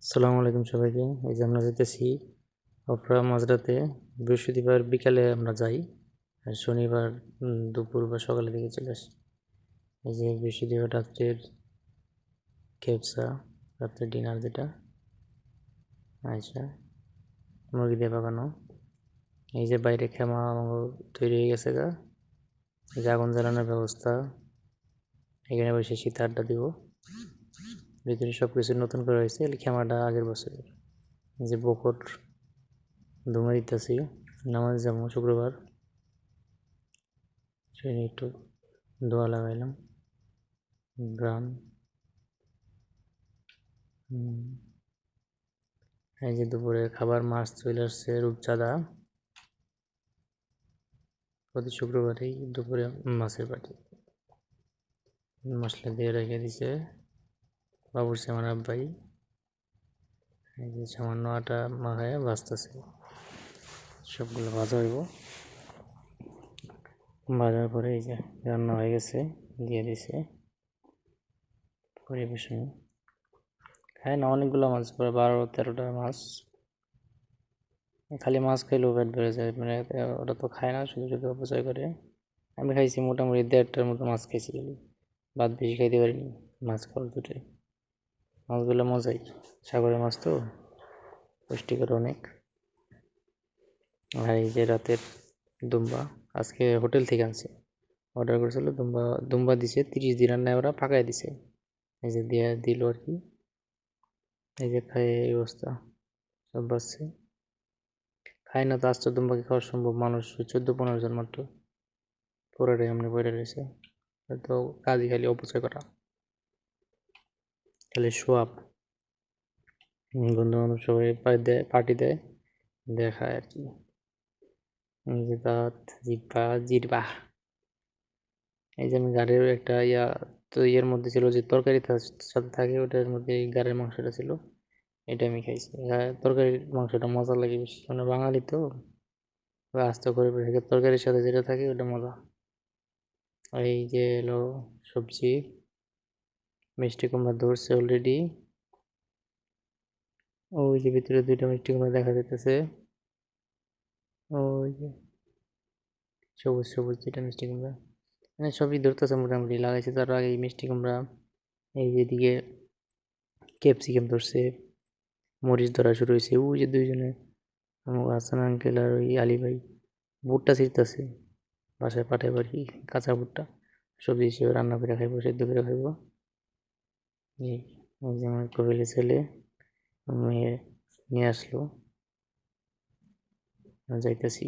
আসসালামু আলাইকুম সবাইকে। এই যে আমরা যেতেছি অপরা মাঝরাতে, বৃহস্পতিবার বিকালে আমরা যাই, আর শনিবার দুপুর বা সকালের দিকে চলে আসি। এই যে বৃহস্পতিবার রাত্রের খেপসা, রাত্রের ডিনার যেটা আচ্ছা মুরগি দিয়ে পাকানো। এই যে বাইরে খেমা তৈরি হয়ে গেছে গা, এই যে আগুন জ্বালানোর ব্যবস্থা, এখানে বসে শীতে আড্ডা দিব। ভিতরে সব কিছু নতুন করা হয়েছে, খেমাটা আগের বছরের। এই যে বকর ধুমা দিতেছি, নামাজ যাবো শুক্রবার, সেই একটু দোয়া লাগাইলাম গ্রাম। এই যে দুপুরে খাবার মাছ চলে আসছে রূপচাঁদা, প্রতি শুক্রবারেই দুপুরে মাছের পাটি মশলা দিয়ে রেখে দিছে বাবুর্চি আমার আব্বাই। এই যে সামান্য আটা মাখায় ভাজতেছে, সবগুলো ভাজা হইব। ভাজার পরে এই যে রান্না হয়ে গেছে, দিয়ে দিছে পরিবেশন। খায় না অনেকগুলো মাছ, প্রায় 12-13টা মাছ। খালি মাছ খাইলেও পেট ভরে যায়, মানে ওটা তো খায় না, শুধু শুধু অপচয় করে। আমি খাইছি মোটামুটি 1.5টার মতো মাছ খাইছি, ভাত বেশি খাইতে পারিনি মাছ খাওয়ার দুটোই। মাছগুলো মজাই, সাগরের মাছ তো পুষ্টিকর অনেক। আর এই যে রাতের দুম্বা আজকে হোটেল থেকে আনছে, অর্ডার করেছিল দুম্বা। দুম্বা দিছে 30 দিনের নেয়, ওরা পাকায় দিছে। এই যে দিয়ে দিল আর কি। এই যে খায় এই অবস্থা, সব বাচ্চা খায় না তো। আজ তো দুম্বাকে খাওয়া সম্ভব, মানুষ 14-15 জন মাত্র, পুরোটাই এমনি পড়ে রয়েছে। তো কাজই খালি অপচয় করা, খালি সোয়াব। বন্ধু বান্ধব সবাই দেয়, পার্টি দেয়, দেখায় আর কি। এই যে দাঁত, জিহ্বা, জিহ্বা। এই যে আমি গাড়ির একটা তো ইয়ের মধ্যে ছিল যে তরকারি সাথে থাকে, ওটার মধ্যে এই গাড়ির মাংসটা ছিল, এটা আমি খাইছি। তরকারির মাংসটা মজা লাগে বেশি, মানে বাঙালি তো আস্তে করে তরকারির সাথে যেটা থাকে ওটা মজা। এই যে এলো সবজি, মিষ্টি কুমড়া ধরছে অলরেডি। ওই যে ভিতরে 2টা মিষ্টি কুমড়া দেখা যাইতেছে, ওই যে সবুজ সবুজ 2টা মিষ্টি কুমড়া। মানে সবই ধরতেছে মোটামুটি, লাগাইছে তার আগে এই মিষ্টি কুমড়া। এই যেদিকে ক্যাপসিকাম ধরছে, মরিচ ধরা শুরু হয়েছে। ওই যে 2জনে, আমার হাসান আঙ্কেল আর ওই আলী ভাই ভুট্টা ছিঁড়তেছে, বাসায় পাঠায় পারি কাঁচা ভুট্টা, সবজি হিসেবে রান্না করে খাইবো, সেদ্ধ করে খাইবো। এই ওই যে আমার কোয়েলের ছেলে মেয়ে নিয়ে আসলো, যাইতেছি।